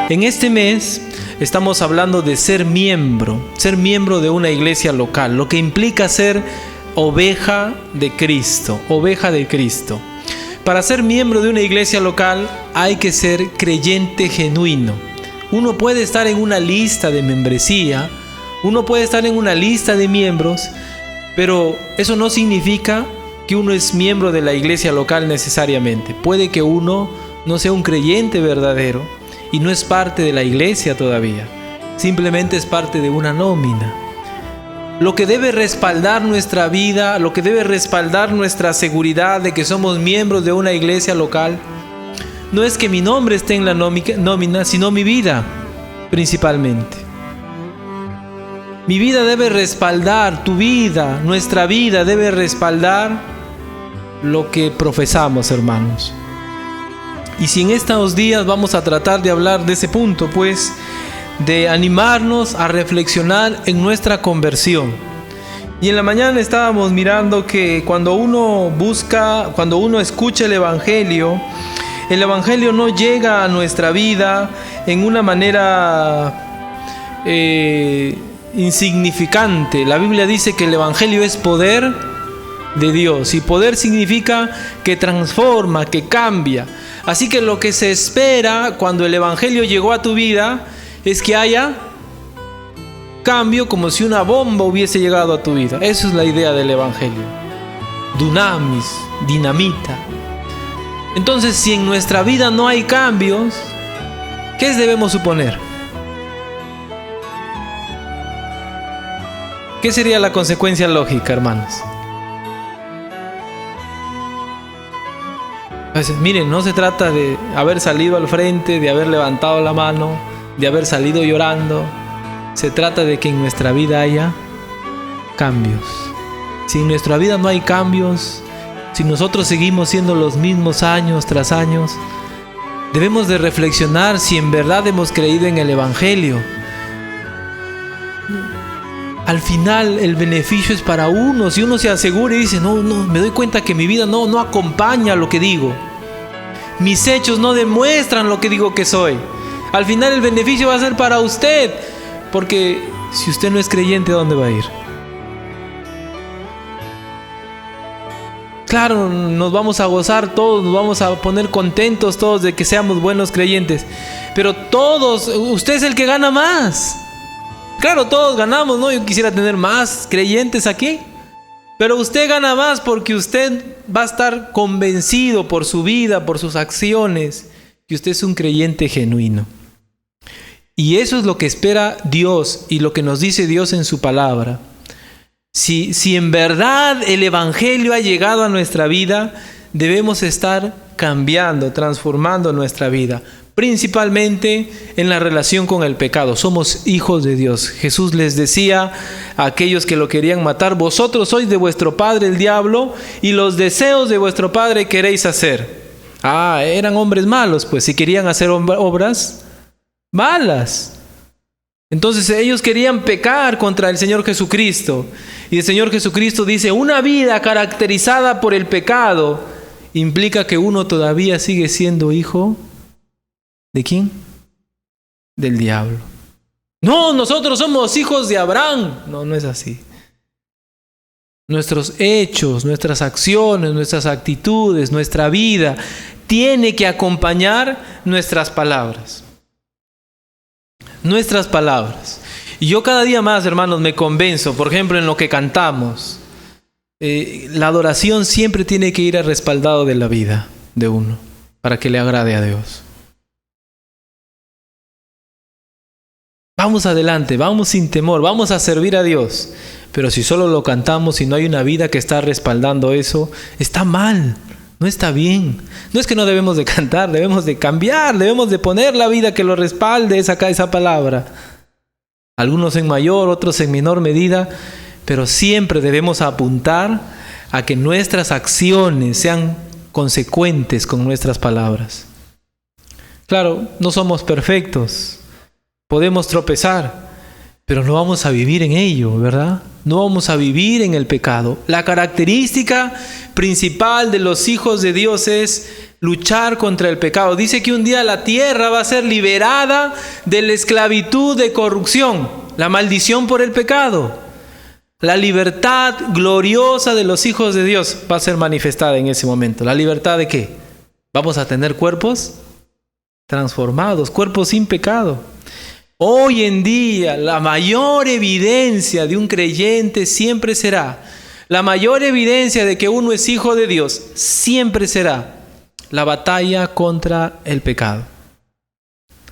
En este mes estamos hablando de ser miembro de una iglesia local, lo que implica ser oveja de Cristo. Para ser miembro de una iglesia local hay que ser creyente genuino. Uno puede estar en una lista de membresía, uno puede estar en una lista de miembros, pero eso no significa que uno es miembro de la iglesia local necesariamente. Puede que uno no sea un creyente verdadero y no es parte de la iglesia todavía. Simplemente es parte de una nómina. Lo que debe respaldar nuestra vida, lo que debe respaldar nuestra seguridad de que somos miembros de una iglesia local, no es que mi nombre esté en la nómina, sino mi vida, principalmente. Mi vida debe respaldar, tu vida, nuestra vida debe respaldar lo que profesamos, hermanos. Y si en estos días vamos a tratar de hablar de ese punto, pues, de animarnos a reflexionar en nuestra conversión. Y en la mañana estábamos mirando que cuando uno escucha el Evangelio no llega a nuestra vida en una manera insignificante. La Biblia dice que el Evangelio es poder de Dios, y poder significa que transforma, que cambia. Así que lo que se espera cuando el Evangelio llegó a tu vida es que haya cambio, como si una bomba hubiese llegado a tu vida. Esa es la idea del Evangelio. Dunamis, dinamita. Entonces, si en nuestra vida no hay cambios, ¿qué debemos suponer? ¿Qué sería la consecuencia lógica, hermanos? Miren, no se trata de haber salido al frente, de haber levantado la mano, de haber salido llorando. Se trata de que en nuestra vida haya cambios. Si en nuestra vida no hay cambios, si nosotros seguimos siendo los mismos años tras años, debemos de reflexionar si en verdad hemos creído en el Evangelio. Al final el beneficio es para uno. Si uno se asegura y dice, no, me doy cuenta que mi vida no acompaña lo que digo. Mis hechos no demuestran lo que digo que soy. Al final el beneficio va a ser para usted. Porque si usted no es creyente, ¿a dónde va a ir? Claro, nos vamos a gozar todos, nos vamos a poner contentos todos de que seamos buenos creyentes. Pero todos, usted es el que gana más. Claro, todos ganamos, ¿no? Yo quisiera tener más creyentes aquí. Pero usted gana más porque usted va a estar convencido por su vida, por sus acciones, que usted es un creyente genuino. Y eso es lo que espera Dios y lo que nos dice Dios en su palabra. Si en verdad el Evangelio ha llegado a nuestra vida, debemos estar cambiando, transformando nuestra vida. Principalmente en la relación con el pecado. Somos hijos de Dios. Jesús les decía a aquellos que lo querían matar: vosotros sois de vuestro padre el diablo, y los deseos de vuestro padre queréis hacer. Eran hombres malos, pues, si querían hacer obras malas. Entonces ellos querían pecar contra el Señor Jesucristo. Y el Señor Jesucristo dice: una vida caracterizada por el pecado implica que uno todavía sigue siendo hijo. ¿De quién? Del diablo. No, nosotros somos hijos de Abraham. No es así. Nuestros hechos, nuestras acciones, nuestras actitudes, nuestra vida tiene que acompañar nuestras palabras. Nuestras palabras. Y yo cada día más, hermanos, me convenzo, por ejemplo, en lo que cantamos. La adoración siempre tiene que ir respaldado de la vida de uno, para que le agrade a Dios. Vamos adelante, vamos sin temor, vamos a servir a Dios. Pero si solo lo cantamos y no hay una vida que está respaldando eso, está mal, no está bien. No es que no debemos de cantar, debemos de cambiar, debemos de poner la vida que lo respalde esa palabra. Algunos en mayor, otros en menor medida, pero siempre debemos apuntar a que nuestras acciones sean consecuentes con nuestras palabras. Claro, no somos perfectos. Podemos tropezar, pero no vamos a vivir en ello, ¿verdad? No vamos a vivir en el pecado. La característica principal de los hijos de Dios es luchar contra el pecado. Dice que un día la tierra va a ser liberada de la esclavitud de corrupción, la maldición por el pecado. La libertad gloriosa de los hijos de Dios va a ser manifestada en ese momento. ¿La libertad de qué? Vamos a tener cuerpos transformados, cuerpos sin pecado. Hoy en día, la mayor evidencia de un creyente siempre será, la mayor evidencia de que uno es hijo de Dios siempre será la batalla contra el pecado.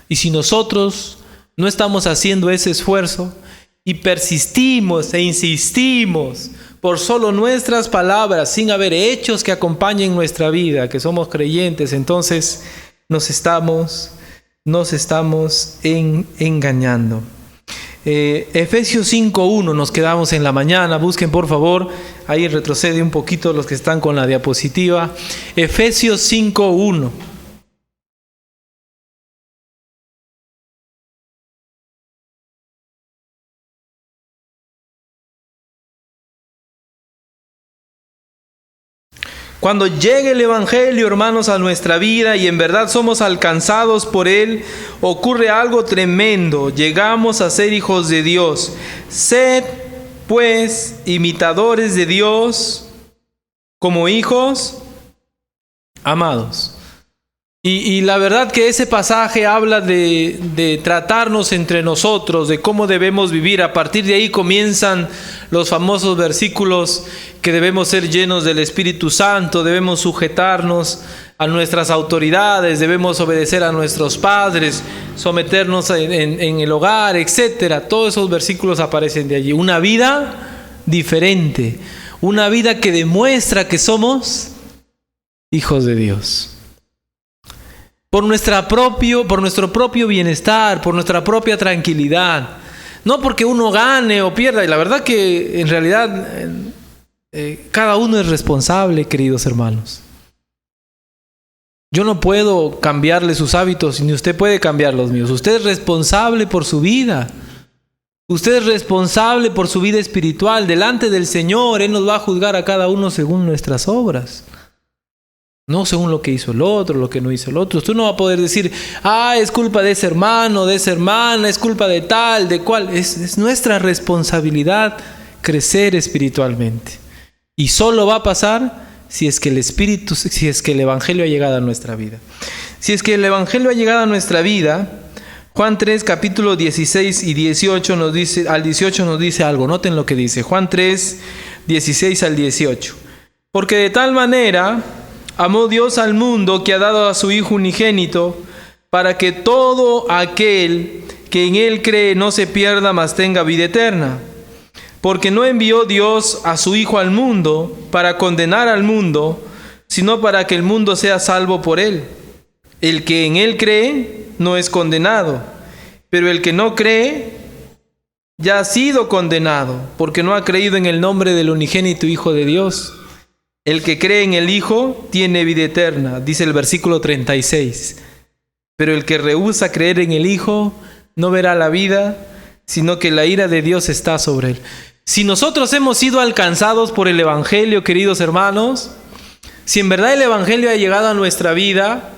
Y si nosotros no estamos haciendo ese esfuerzo y persistimos e insistimos por solo nuestras palabras, sin haber hechos que acompañen nuestra vida, que somos creyentes, entonces nos estamos engañando. Efesios 5:1 nos quedamos en la mañana. Busquen por favor, ahí retrocede un poquito los que están con la diapositiva. Efesios 5:1. Cuando llegue el Evangelio, hermanos, a nuestra vida y en verdad somos alcanzados por él, ocurre algo tremendo. Llegamos a ser hijos de Dios. Sed, pues, imitadores de Dios como hijos amados. Y la verdad que ese pasaje habla de tratarnos entre nosotros, de cómo debemos vivir. A partir de ahí comienzan los famosos versículos que debemos ser llenos del Espíritu Santo, debemos sujetarnos a nuestras autoridades, debemos obedecer a nuestros padres, someternos en el hogar, etc. Todos esos versículos aparecen de allí. Una vida diferente, una vida que demuestra que somos hijos de Dios. Por nuestro propio bienestar, por nuestra propia tranquilidad. No porque uno gane o pierda. Y la verdad que en realidad cada uno es responsable, queridos hermanos. Yo no puedo cambiarle sus hábitos, ni usted puede cambiar los míos. Usted es responsable por su vida. Usted es responsable por su vida espiritual. Delante del Señor, Él nos va a juzgar a cada uno según nuestras obras. No según lo que hizo el otro, lo que no hizo el otro. Usted no va a poder decir, es culpa de ese hermano, de esa hermana, es culpa de tal, de cual. Es nuestra responsabilidad crecer espiritualmente. Y solo va a pasar si es que el Evangelio ha llegado a nuestra vida. Si es que el Evangelio ha llegado a nuestra vida, Juan 3, capítulo 16 y 18 nos dice, al 18 nos dice algo. Noten lo que dice. Juan 3, 16 al 18. Porque de tal manera amó Dios al mundo que ha dado a su Hijo unigénito, para que todo aquel que en Él cree no se pierda, mas tenga vida eterna. Porque no envió Dios a su Hijo al mundo para condenar al mundo, sino para que el mundo sea salvo por Él. El que en Él cree no es condenado, pero el que no cree ya ha sido condenado, porque no ha creído en el nombre del unigénito Hijo de Dios. El que cree en el Hijo tiene vida eterna, dice el versículo 36. Pero el que rehúsa creer en el Hijo no verá la vida, sino que la ira de Dios está sobre él. Si nosotros hemos sido alcanzados por el Evangelio, queridos hermanos, si en verdad el Evangelio ha llegado a nuestra vida,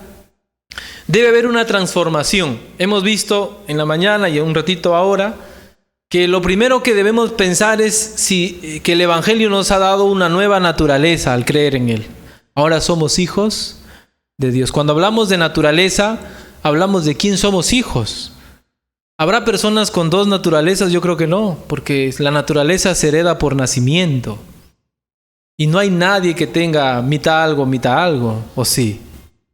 debe haber una transformación. Hemos visto en la mañana y un ratito ahora que lo primero que debemos pensar es que el Evangelio nos ha dado una nueva naturaleza al creer en Él. Ahora somos hijos de Dios. Cuando hablamos de naturaleza, hablamos de quién somos hijos. ¿Habrá personas con dos naturalezas? Yo creo que no, porque la naturaleza se hereda por nacimiento. Y no hay nadie que tenga mitad algo, ¿o sí?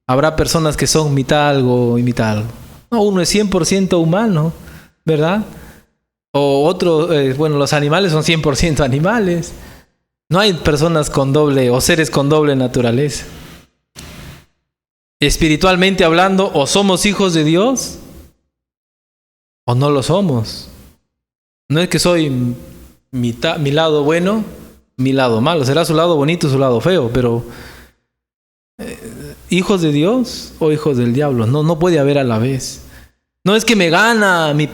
Habrá personas que son mitad algo y mitad algo. No, uno es 100% humano, ¿verdad? O otro, los animales son 100% animales. No hay personas con doble o seres con doble naturaleza. Espiritualmente hablando, o somos hijos de Dios o no lo somos. No es que soy mi lado bueno, mi lado malo. Será su lado bonito, su lado feo, pero hijos de Dios o hijos del diablo, no puede haber a la vez. No es que me gana mi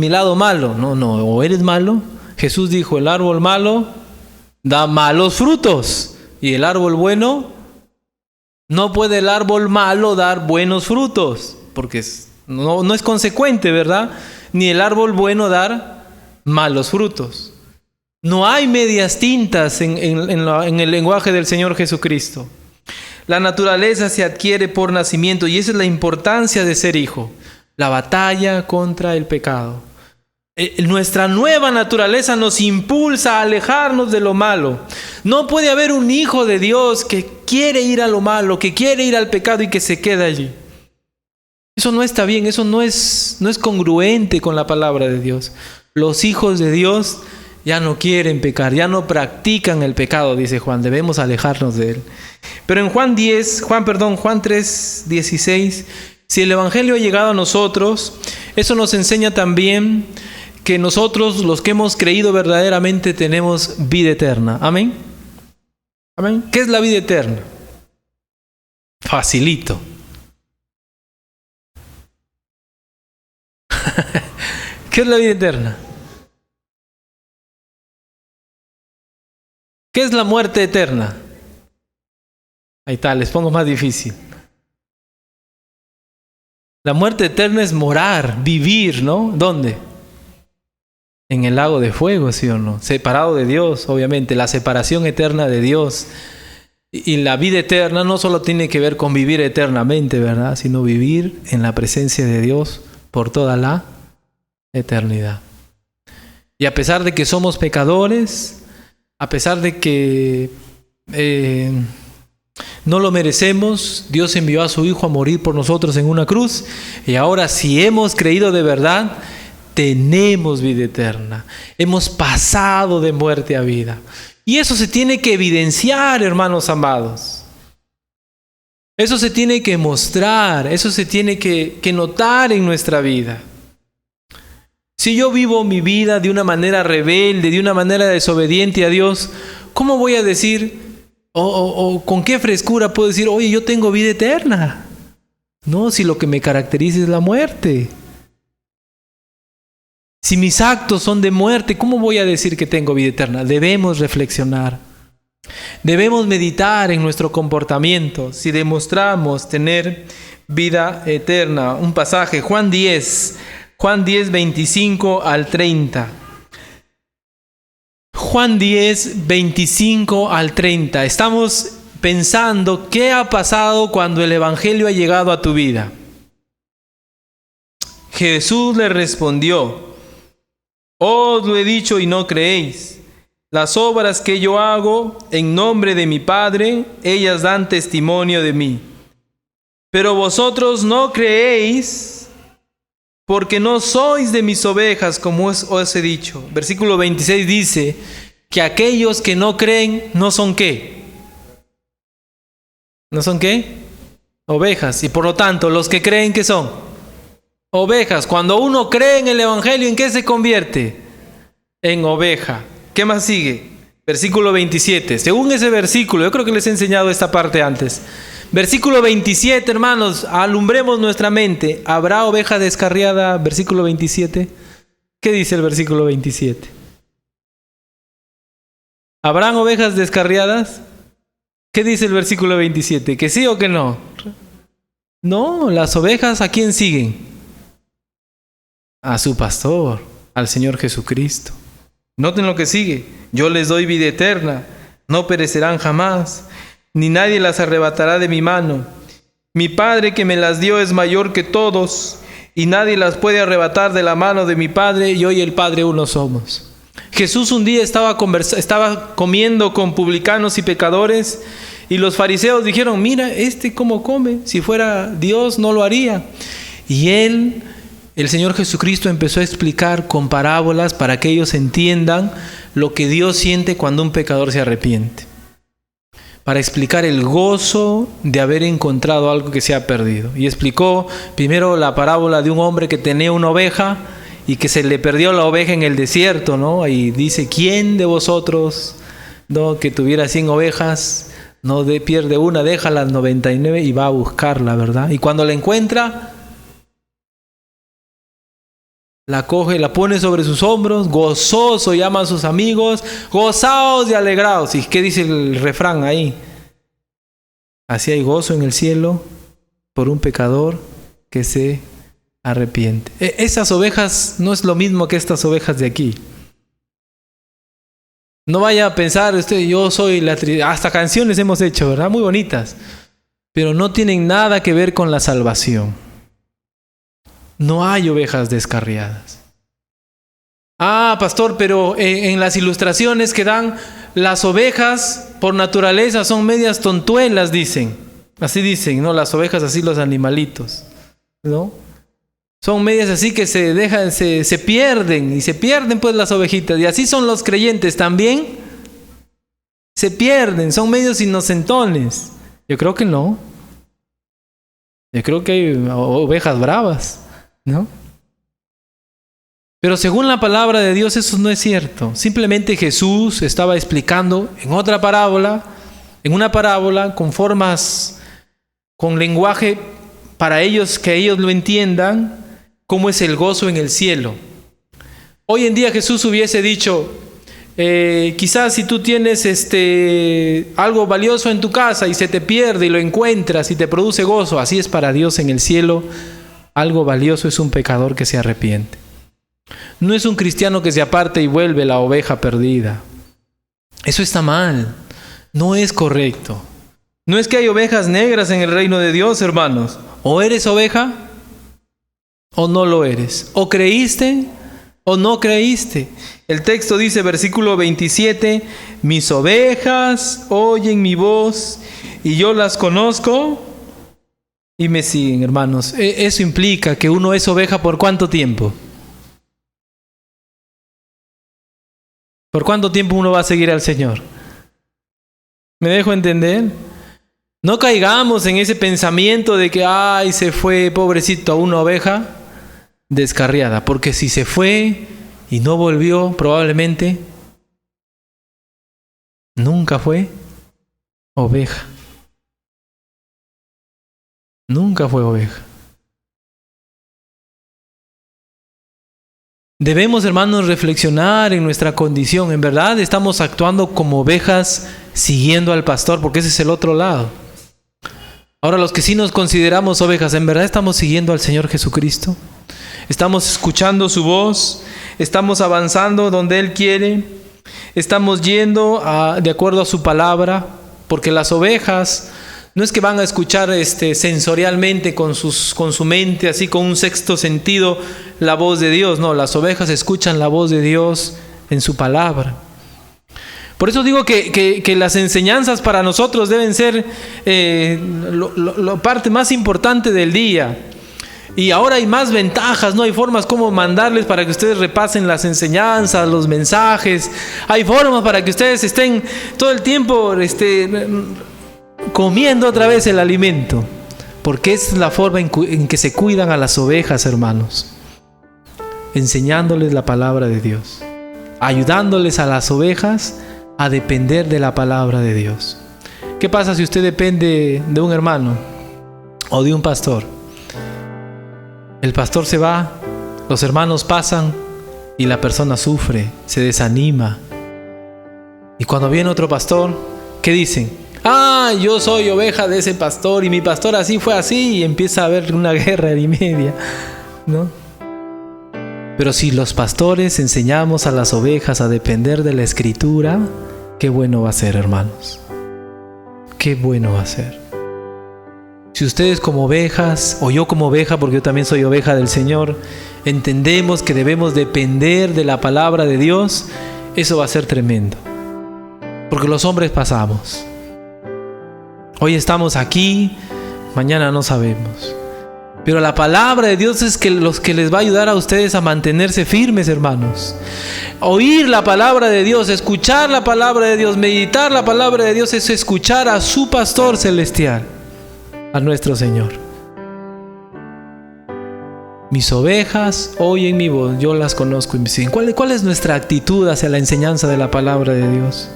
lado malo. No, o eres malo. Jesús dijo, el árbol malo da malos frutos y el árbol bueno No puede el árbol malo dar buenos frutos, porque no es consecuente, ¿verdad? Ni el árbol bueno dar malos frutos. No hay medias tintas en el lenguaje del Señor Jesucristo. La naturaleza se adquiere por nacimiento y esa es la importancia de ser hijo. La batalla contra el pecado. Nuestra nueva naturaleza nos impulsa a alejarnos de lo malo. No puede haber un hijo de Dios que quiere ir a lo malo, que quiere ir al pecado y que se quede allí. Eso no está bien, eso no es congruente con la palabra de Dios. Los hijos de Dios ya no quieren pecar, ya no practican el pecado, dice Juan. Debemos alejarnos de él. Pero en Juan 3:16, si el Evangelio ha llegado a nosotros, eso nos enseña también que nosotros, los que hemos creído verdaderamente, tenemos vida eterna. Amén. Amén. ¿Qué es la vida eterna? Facilito. ¿Qué es la vida eterna? ¿Qué es la muerte eterna? Ahí está, les pongo más difícil. La muerte eterna es morar, vivir, ¿no? ¿Dónde? En el lago de fuego, ¿sí o no? Separado de Dios, obviamente, la separación eterna de Dios. Y la vida eterna no solo tiene que ver con vivir eternamente, ¿verdad? Sino vivir en la presencia de Dios por toda la eternidad. Y a pesar de que somos pecadores, a pesar de que no lo merecemos, Dios envió a su Hijo a morir por nosotros en una cruz. Y ahora, si hemos creído de verdad, tenemos vida eterna. Hemos pasado de muerte a vida. Y eso se tiene que evidenciar, hermanos amados. Eso se tiene que mostrar, eso se tiene que notar en nuestra vida. Si yo vivo mi vida de una manera rebelde, de una manera desobediente a Dios, ¿cómo voy a decir, o con qué frescura puedo decir, oye, yo tengo vida eterna? No, si lo que me caracteriza es la muerte. Si mis actos son de muerte, ¿cómo voy a decir que tengo vida eterna? Debemos reflexionar. Debemos meditar en nuestro comportamiento si demostramos tener vida eterna. Un pasaje, Juan 10, 25 al 30. Juan 10, 25 al 30. Estamos pensando qué ha pasado cuando el Evangelio ha llegado a tu vida. Jesús le respondió: os lo he dicho y no creéis. Las obras que yo hago en nombre de mi Padre, ellas dan testimonio de mí. Pero vosotros no creéis, porque no sois de mis ovejas, como os he dicho. Versículo 26 dice que aquellos que no creen no son ¿qué? ¿No son qué? Ovejas. Y por lo tanto, los que creen, ¿qué son? Ovejas. Cuando uno cree en el Evangelio, ¿en qué se convierte? En oveja. ¿Qué más sigue? Versículo 27. Según ese versículo, yo creo que les he enseñado esta parte antes. Versículo 27, hermanos, alumbremos nuestra mente. ¿Habrá oveja descarriada? Versículo 27. ¿Qué dice el versículo 27? ¿Habrán ovejas descarriadas? ¿Qué dice el versículo 27? ¿Que sí o que no? No, las ovejas ¿a quién siguen? A su pastor, al Señor Jesucristo. Noten lo que sigue. Yo les doy vida eterna, no perecerán jamás, ni nadie las arrebatará de mi mano. Mi Padre que me las dio es mayor que todos, y nadie las puede arrebatar de la mano de mi Padre, y yo y el Padre uno somos. Jesús un día estaba comiendo con publicanos y pecadores, y los fariseos dijeron: mira, cómo come, si fuera Dios no lo haría. Y el Señor Jesucristo empezó a explicar con parábolas para que ellos entiendan lo que Dios siente cuando un pecador se arrepiente. Para explicar el gozo de haber encontrado algo que se ha perdido. Y explicó primero la parábola de un hombre que tenía una oveja y que se le perdió la oveja en el desierto, ¿no? Y dice: ¿quién de vosotros, ¿no?, que tuviera 100 ovejas, no pierde una, deja las 99 y va a buscarla, ¿verdad? Y cuando la encuentra, la coge, la pone sobre sus hombros, gozoso llama a sus amigos: gozaos y alegraos. ¿Y qué dice el refrán ahí? Así hay gozo en el cielo por un pecador que se arrepiente. Esas ovejas no es lo mismo que estas ovejas de aquí. No vaya a pensar usted, yo soy hasta canciones hemos hecho, ¿verdad? Muy bonitas. Pero no tienen nada que ver con la salvación. No hay ovejas descarriadas. Ah, pastor, pero en las ilustraciones que dan, las ovejas por naturaleza son medias tontuelas, dicen. Así dicen, ¿no? Las ovejas, así los animalitos, ¿no? Son medias así que se dejan, se pierden, y se pierden pues las ovejitas. Y así son los creyentes también. Se pierden, son medios inocentones. Yo creo que no. Yo creo que hay ovejas bravas, ¿no? Pero según la palabra de Dios eso no es cierto. Simplemente Jesús estaba explicando en otra parábola, en una parábola con formas, con lenguaje para ellos, que ellos lo entiendan, cómo es el gozo en el cielo. Hoy en día Jesús hubiese dicho, quizás si tú tienes algo valioso en tu casa y se te pierde y lo encuentras y te produce gozo, así es para Dios en el cielo. Algo valioso es un pecador que se arrepiente. No es un cristiano que se aparte y vuelve la oveja perdida. Eso está mal. No es correcto. No es que hay ovejas negras en el reino de Dios, hermanos. O eres oveja o no lo eres. O creíste o no creíste. El texto dice, versículo 27, mis ovejas oyen mi voz y yo las conozco y me siguen, hermanos. Eso implica que uno es oveja ¿por cuánto tiempo? ¿Por cuánto tiempo uno va a seguir al Señor? ¿Me dejo entender? No caigamos en ese pensamiento de que, ay, se fue, pobrecito, a una oveja descarriada. Porque si se fue y no volvió, probablemente nunca fue oveja. Nunca fue oveja. Debemos, hermanos, reflexionar en nuestra condición. En verdad estamos actuando como ovejas siguiendo al pastor, porque ese es el otro lado. Ahora, los que sí nos consideramos ovejas, ¿en verdad estamos siguiendo al Señor Jesucristo? ¿Estamos escuchando su voz? ¿Estamos avanzando donde Él quiere? ¿Estamos yendo de acuerdo a su palabra? Porque las ovejas no es que van a escuchar sensorialmente con su mente, así con un sexto sentido, la voz de Dios. No, las ovejas escuchan la voz de Dios en su palabra. Por eso digo que las enseñanzas para nosotros deben ser la parte más importante del día. Y ahora hay más ventajas, ¿no? Hay formas como mandarles para que ustedes repasen las enseñanzas, los mensajes. Hay formas para que ustedes estén todo el tiempo comiendo otra vez el alimento. Porque esa es la forma en que se cuidan a las ovejas, hermanos. Enseñándoles la palabra de Dios. Ayudándoles a las ovejas a depender de la palabra de Dios. ¿Qué pasa si usted depende de un hermano o de un pastor? El pastor se va, los hermanos pasan y la persona sufre, se desanima. Y cuando viene otro pastor, ¿qué dicen? Ah, yo soy oveja de ese pastor y mi pastor así fue así, y empieza a haber una guerra y media, ¿no? Pero si los pastores enseñamos a las ovejas a depender de la Escritura, qué bueno va a ser, hermanos. Qué bueno va a ser. Si ustedes como ovejas, o yo como oveja, porque yo también soy oveja del Señor, entendemos que debemos depender de la palabra de Dios, eso va a ser tremendo. Porque los hombres pasamos. Hoy estamos aquí, mañana no sabemos. Pero la palabra de Dios es los que les va a ayudar a ustedes a mantenerse firmes, hermanos. Oír la palabra de Dios, escuchar la palabra de Dios, meditar la palabra de Dios, es escuchar a su pastor celestial, a nuestro Señor. Mis ovejas oyen mi voz, yo las conozco y me siguen. ¿Cuál es nuestra actitud hacia la enseñanza de la palabra de Dios?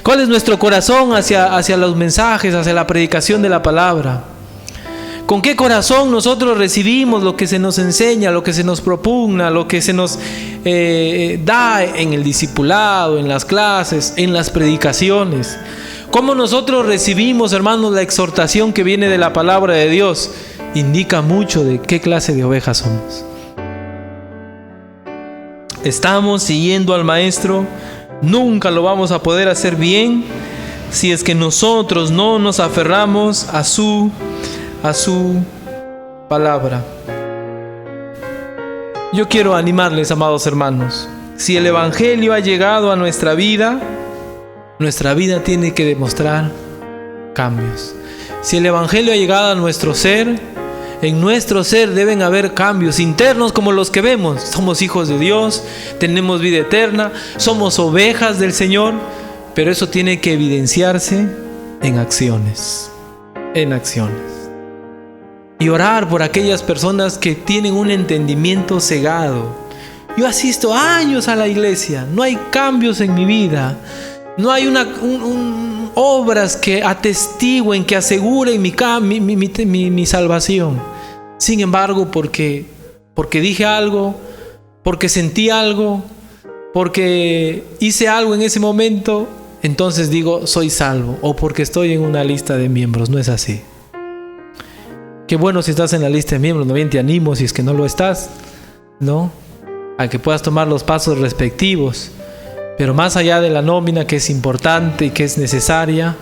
¿Cuál es nuestro corazón hacia los mensajes, hacia la predicación de la palabra? ¿Con qué corazón nosotros recibimos lo que se nos enseña, lo que se nos propugna, lo que se nos da en el discipulado, en las clases, en las predicaciones? Cómo nosotros recibimos, hermanos, la exhortación que viene de la palabra de Dios, indica mucho de qué clase de ovejas somos. Estamos siguiendo al Maestro. Nunca lo vamos a poder hacer bien si es que nosotros no nos aferramos a su palabra. Yo quiero animarles, amados hermanos. Si el Evangelio ha llegado a nuestra vida tiene que demostrar cambios. Si el Evangelio ha llegado a nuestro ser, en nuestro ser deben haber cambios internos como los que vemos. Somos hijos de Dios, tenemos vida eterna, somos ovejas del Señor, pero eso tiene que evidenciarse en acciones. En acciones. Y orar por aquellas personas que tienen un entendimiento cegado. Yo asisto años a la iglesia, no hay cambios en mi vida, no hay obras que atestiguen, que aseguren mi salvación. Sin embargo, porque dije algo, porque sentí algo, porque hice algo en ese momento, entonces digo soy salvo, o porque estoy en una lista de miembros. No es así. Qué bueno si estás en la lista de miembros, no bien te animo si es que no lo estás, ¿no? A que puedas tomar los pasos respectivos. Pero más allá de la nómina, que es importante y que es necesaria,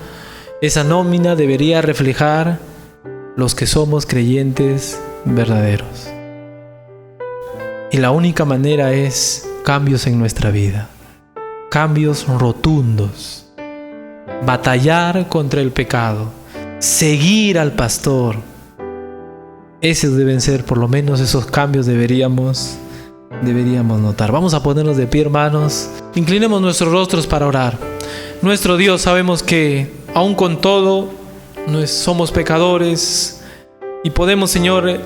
esa nómina debería reflejar los que somos creyentes verdaderos. Y la única manera es cambios en nuestra vida, cambios rotundos, batallar contra el pecado, seguir al pastor. Esos deben ser, por lo menos esos cambios deberíamos notar. Vamos a ponernos de pie, hermanos. Inclinemos nuestros rostros para orar. Nuestro Dios, sabemos que aún con todo somos pecadores y podemos, Señor,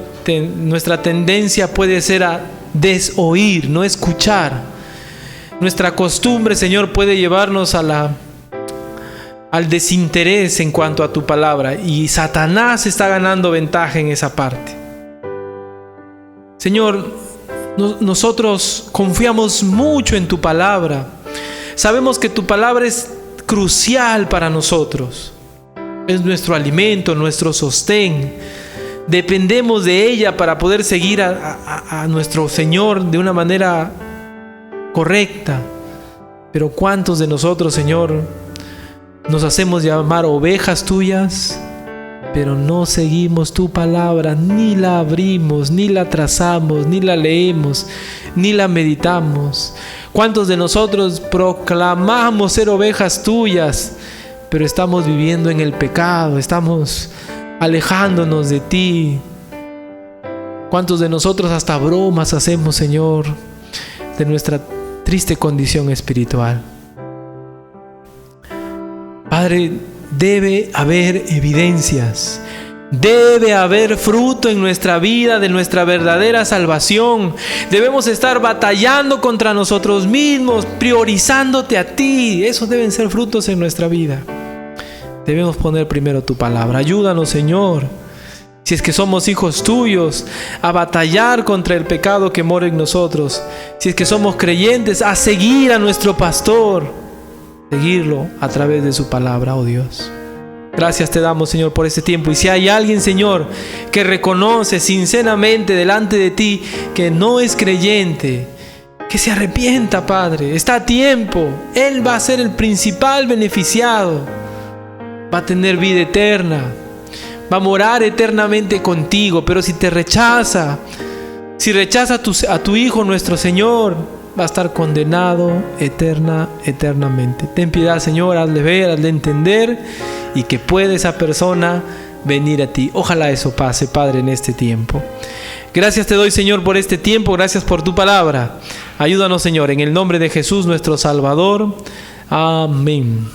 nuestra tendencia puede ser a desoír, no escuchar. Nuestra costumbre, Señor, puede llevarnos al desinterés en cuanto a tu palabra, y Satanás está ganando ventaja en esa parte. Señor, nosotros confiamos mucho en tu palabra. Sabemos que tu palabra es crucial para nosotros. Es nuestro alimento, nuestro sostén. Dependemos de ella para poder seguir a nuestro Señor de una manera correcta. Pero ¿cuántos de nosotros, Señor, nos hacemos llamar ovejas tuyas, pero no seguimos tu palabra, ni la abrimos, ni la trazamos, ni la leemos, ni la meditamos? ¿Cuántos de nosotros proclamamos ser ovejas tuyas, pero estamos viviendo en el pecado, estamos alejándonos de ti? ¿Cuántos de nosotros hasta bromas hacemos, Señor, de nuestra triste condición espiritual? Padre, debe haber evidencias, debe haber fruto en nuestra vida de nuestra verdadera salvación. Debemos estar batallando contra nosotros mismos, priorizándote a ti. Esos deben ser frutos en nuestra vida. Debemos poner primero tu palabra. Ayúdanos, Señor, si es que somos hijos tuyos, a batallar contra el pecado que mora en nosotros. Si es que somos creyentes, a seguir a nuestro pastor, seguirlo a través de su palabra, oh Dios. Gracias te damos, Señor, por este tiempo. Y si hay alguien, Señor, que reconoce sinceramente delante de ti que no es creyente, que se arrepienta, Padre. Está a tiempo. Él va a ser el principal beneficiado. Va a tener vida eterna. Va a morar eternamente contigo. Pero si te rechaza, si rechaza a tu Hijo, nuestro Señor, va a estar condenado eternamente. Ten piedad, Señor, hazle ver, hazle entender, y que pueda esa persona venir a ti. Ojalá eso pase, Padre, en este tiempo. Gracias te doy, Señor, por este tiempo. Gracias por tu palabra. Ayúdanos, Señor, en el nombre de Jesús, nuestro Salvador. Amén.